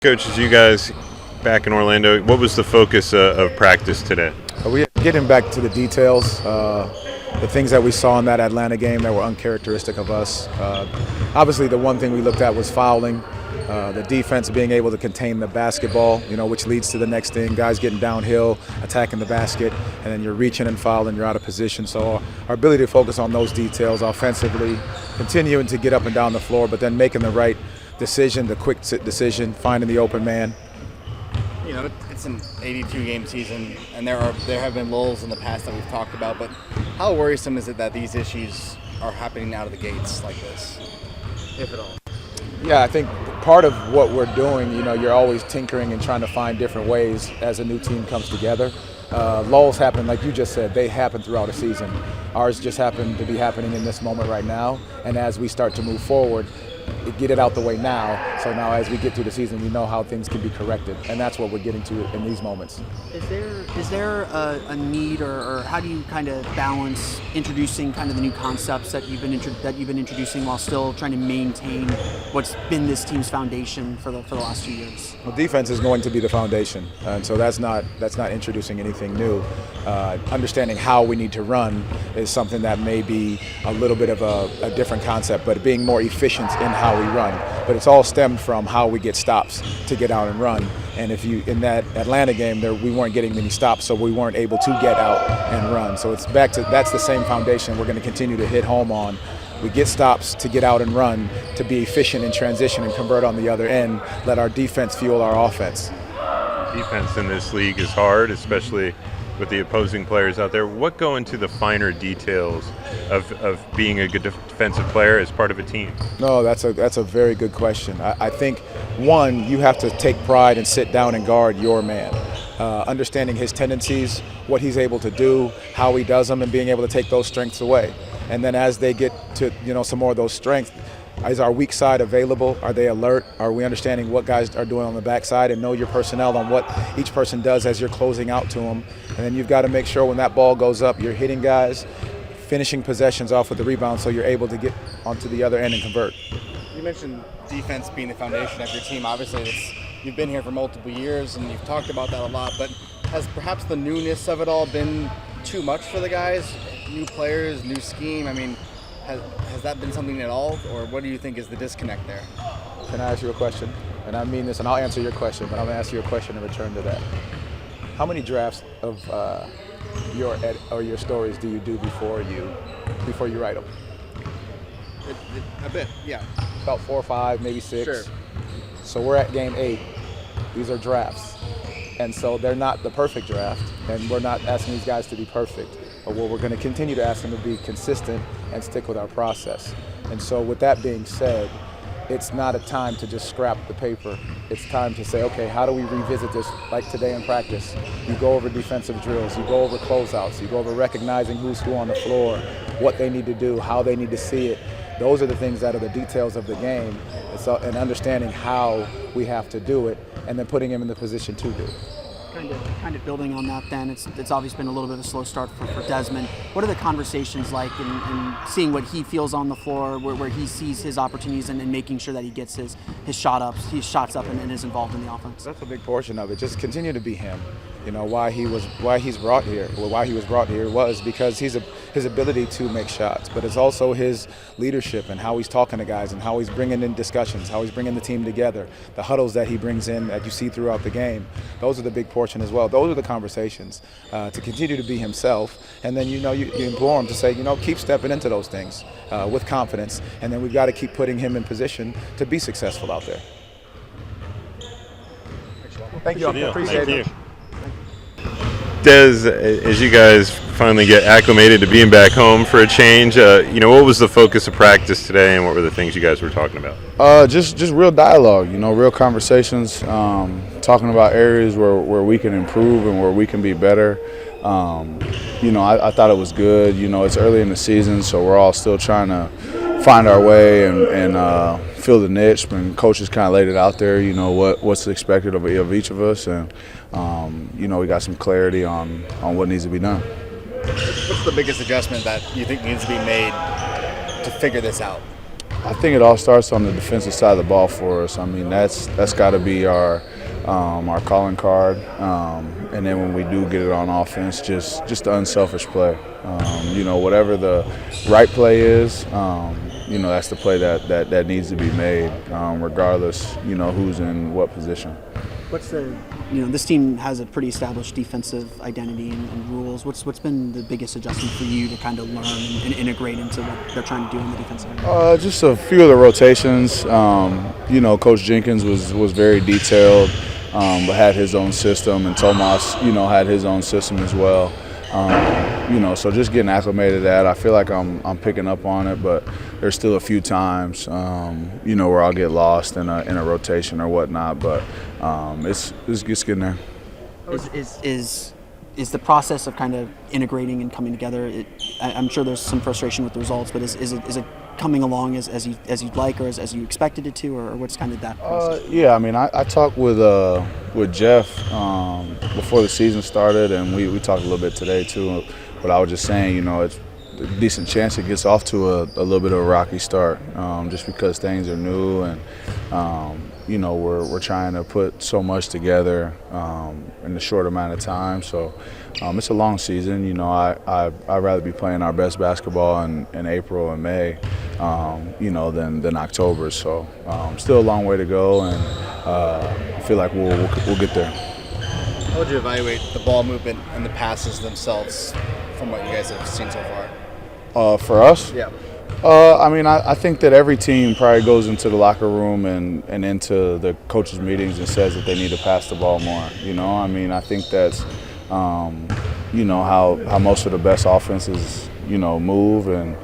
Coach, as you guys back in Orlando, what was the focus of practice today? We're getting back to the details, the things that we saw in that Atlanta game that were uncharacteristic of us. Obviously, the one thing we looked at was fouling, the defense being able to contain the basketball, which leads to the next thing, guys getting downhill, attacking the basket, and then you're reaching and fouling, you're out of position. So our ability to focus on those details offensively, continuing to get up and down the floor, but then making the right decision, the quick decision, finding the open man. It's an 82-game season, and there have been lulls in the past that we've talked about, but how worrisome is it that these issues are happening out of the gates like this, if at all? Yeah, I think part of what we're doing, you're always tinkering and trying to find different ways as a new team comes together. Lulls happen, like you just said, they happen throughout a season. Ours just happen to be happening in this moment right now, and as we start to move forward, get it out the way now, so now as we get through the season we know how things can be corrected, and that's what we're getting to in these moments. Is there a need, or how do you kind of balance introducing kind of the new concepts that you've been introducing while still trying to maintain what's been this team's foundation for the last 2 years? Well, defense is going to be the foundation, and so that's not introducing anything new. Understanding how we need to run is something that may be a little bit of a different concept, but being more efficient in how we run. But it's all stemmed from how we get stops to get out and run. And in that Atlanta game, we weren't getting many stops, so we weren't able to get out and run. So it's back to that's the same foundation we're going to continue to hit home on. We get stops to get out and run, to be efficient in transition and convert on the other end. Let our defense fuel our offense. Defense in this league is hard, especially with the opposing players out there. What go into the finer details of being a good defensive player as part of a team? No, that's a very good question. I think, one, you have to take pride and sit down and guard your man. Understanding his tendencies, what he's able to do, how he does them, and being able to take those strengths away. And then as they get to some more of those strengths, is our weak side available? Are they alert? Are we understanding what guys are doing on the backside, and know your personnel on what each person does as you're closing out to them? And then you've got to make sure when that ball goes up, you're hitting guys, finishing possessions off with the rebound so you're able to get onto the other end and convert. You mentioned defense being the foundation of your team. Obviously, you've been here for multiple years, and you've talked about that a lot, but has perhaps the newness of it all been too much for the guys? New players, new scheme? I mean, has that been something at all, or what do you think is the disconnect there? Can I ask you a question? And I mean this, and I'll answer your question, but I'm going to ask you a question in return to that. How many drafts of your stories do you do before you write them? A bit, yeah. About 4 or 5, maybe 6. Sure. So we're at game 8. These are drafts. And so they're not the perfect draft, and we're not asking these guys to be perfect. But what we're going to continue to ask them to be consistent and stick with our process. And so with that being said, it's not a time to just scrap the paper. It's time to say, okay, how do we revisit this like today in practice? You go over defensive drills, you go over closeouts, you go over recognizing who's who on the floor, what they need to do, how they need to see it. Those are the things that are the details of the game, and understanding how we have to do it, and then putting him in the position to do it. Kind of building on that then, it's obviously been a little bit of a slow start for Desmond. What are the conversations like in seeing what he feels on the floor, where he sees his opportunities and making sure that he gets his shots up and is involved in the offense? That's a big portion of it. Just continue to be him. Why he was brought here was because his ability to make shots, but it's also his leadership and how he's talking to guys and how he's bringing in discussions, how he's bringing the team together, the huddles that he brings in that you see throughout the game. Those are the big portion as well. Those are the conversations to continue to be himself, and then you implore him to say, keep stepping into those things with confidence, and then we've got to keep putting him in position to be successful out there. Thank you. Appreciate it. Des, as you guys finally get acclimated to being back home for a change, what was the focus of practice today, and what were the things you guys were talking about? Just real dialogue, real conversations, talking about areas where we can improve and where we can be better. I thought it was good. It's early in the season, so we're all still trying to find our way and fill the niche. And coaches kind of laid it out there, what's expected of each of us, and we got some clarity on what needs to be done. What's the biggest adjustment that you think needs to be made to figure this out? I think it all starts on the defensive side of the ball for us. I mean, that's got to be our calling card. And then when we do get it on offense, just the unselfish play. Whatever the right play is, that's the play that needs to be made, regardless, who's in what position. What's this team has a pretty established defensive identity and rules. What's been the biggest adjustment for you to kind of learn and integrate into what they're trying to do on the defensive end? Just a few of the rotations. Coach Jenkins was very detailed, but had his own system, and Tomas, had his own system as well. So just getting acclimated to that, I feel like I'm picking up on it, but there's still a few times, where I'll get lost in a rotation or whatnot. But it's getting there. Is the process of kind of integrating and coming together? I'm sure there's some frustration with the results, but is it coming along as you'd like, or as you expected it to, or what's kind of that process? Yeah, I mean, I talked with Jeff before the season started, and we talked a little bit today too. But I was just saying, it's a decent chance it gets off to a little bit of a rocky start, just because things are new, and we're trying to put so much together in a short amount of time. So it's a long season. I'd rather be playing our best basketball in April and May, than October. So still a long way to go, and I feel like we'll get there. How would you evaluate the ball movement and the passes themselves from what you guys have seen so far? For us? Yeah. I think that every team probably goes into the locker room and into the coaches' meetings and says that they need to pass the ball more. I think that's, how most of the best offenses, move, and,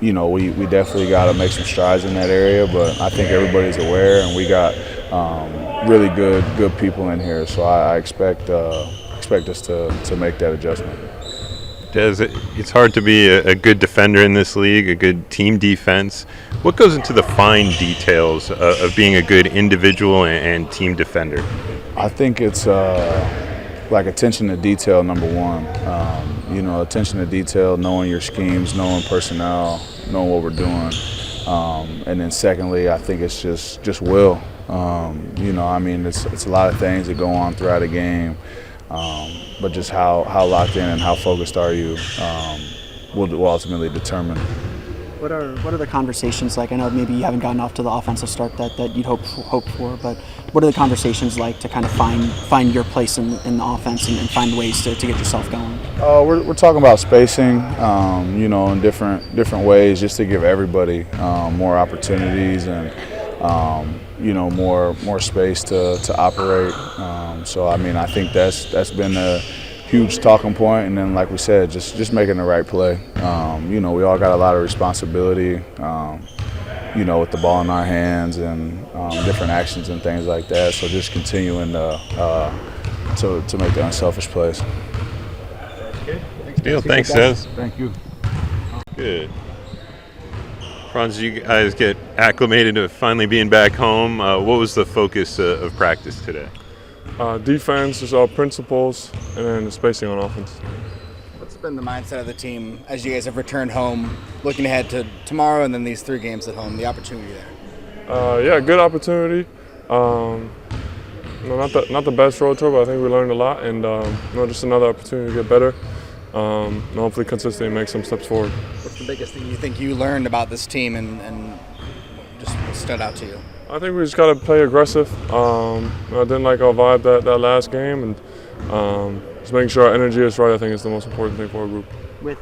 we definitely got to make some strides in that area, but I think everybody's aware, and we got really good people in here, so I expect us to make that adjustment. It's hard to be a good defender in this league, a good team defense. What goes into the fine details of being a good individual and team defender? I think it's like attention to detail, number one. Attention to detail, knowing your schemes, knowing personnel, knowing what we're doing. And then secondly, I think it's just will. It's a lot of things that go on throughout a game. But just how locked in and how focused are you will ultimately determine. What are the conversations like? I know maybe you haven't gotten off to the offensive start that you'd hope for, but what are the conversations like to kind of find your place in the offense and find ways to get yourself going? We're talking about spacing, in different ways, just to give everybody more opportunities and more space to operate. I think that's been a huge talking point, and then like we said, just making the right play. We all got a lot of responsibility, with the ball in our hands and different actions and things like that. So just continuing to make the unselfish plays. Thanks, Neil. Thanks, Des. Thank you. Good. Franz, you guys get acclimated to finally being back home. What was the focus of practice today? Defense, just all principles, and then the spacing on offense. What's been the mindset of the team as you guys have returned home, looking ahead to tomorrow and then these 3 games at home, the opportunity there? Good opportunity. Not the best road tour, but I think we learned a lot, and just another opportunity to get better. And hopefully consistently make some steps forward. What's the biggest thing you think you learned about this team and just stood out to you? I think we just got to play aggressive. I didn't like our vibe that last game, and just making sure our energy is right, I think, is the most important thing for our group. With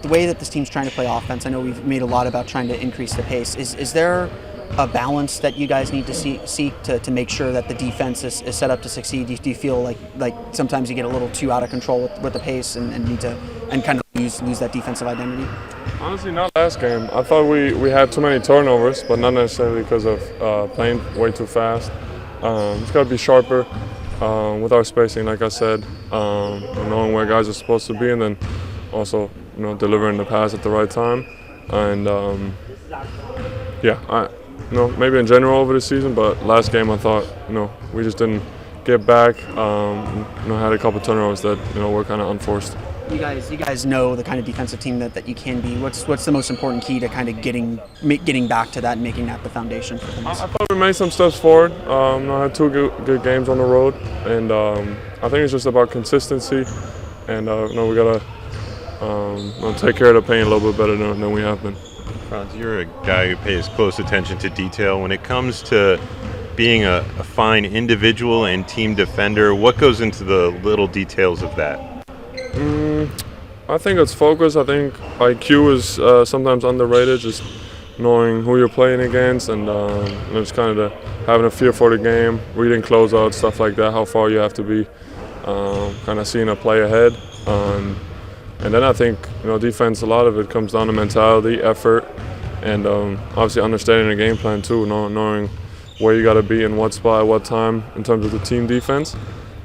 the way that this team's trying to play offense, I know we've made a lot about trying to increase the pace. Is there a balance that you guys need to seek to make sure that the defense is set up to succeed? Do you feel like sometimes you get a little too out of control with the pace and need to kind of lose that defensive identity? Honestly, not last game. I thought we had too many turnovers, but not necessarily because of playing way too fast. It's got to be sharper with our spacing, like I said, knowing where guys are supposed to be, and then also delivering the pass at the right time. And maybe in general over the season, but last game I thought we just didn't get back. Had a couple turnovers that were kind of unforced. You guys know the kind of defensive team that you can be. What's the most important key to kind of getting back to that and making that the foundation for things? I thought we made some steps forward. I had two good games on the road, and I think it's just about consistency. And we gotta take care of the pain a little bit better than we have been. Franz, you're a guy who pays close attention to detail. When it comes to being a fine individual and team defender, what goes into the little details of that? I think it's focus. I think IQ is sometimes underrated, just knowing who you're playing against and just kind of having a feel for the game, reading closeouts, stuff like that, how far you have to be, kind of seeing a play ahead. And then I think, defense, a lot of it comes down to mentality, effort, and obviously understanding the game plan too, knowing where you got to be in what spot at what time in terms of the team defense.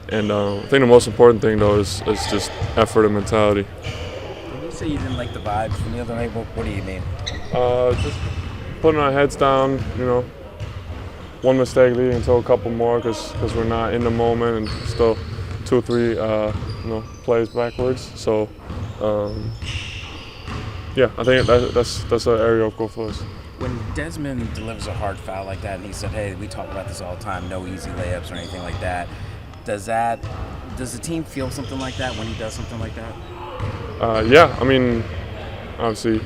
And I think the most important thing, though, is just effort and mentality. When you say you didn't like the vibes from the other night, what do you mean? Just putting our heads down, one mistake leading to a couple more because we're not in the moment and still 2 or 3 plays backwards. So, I think that's an area of growth for us. When Desmond delivers a hard foul like that, and he said, "Hey, we talk about this all the time, no easy layups or anything like that," does the team feel something like that when he does something like that? Yeah, I mean, obviously,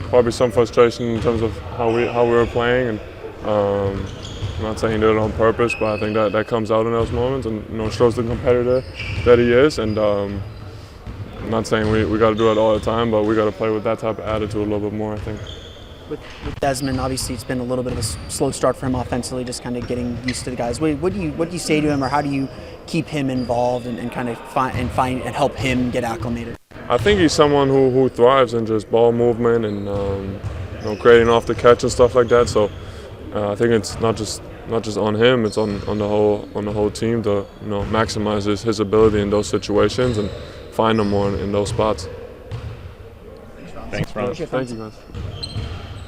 probably some frustration in terms of how we were playing, and I'm not saying he did it on purpose, but I think that comes out in those moments, and shows the competitor that he is. And I'm not saying we got to do it all the time, but we got to play with that type of attitude a little bit more, I think. With Desmond, obviously it's been a little bit of a slow start for him offensively, just kind of getting used to the guys. What do you say to him, or how do you keep him involved and kind of find and help him get acclimated? I think he's someone who thrives in just ball movement and creating off the catch and stuff like that. So I think it's not just on him; it's on the whole team to maximize his ability in those situations and find him more in those spots. Thanks, Franz. Thank you, guys.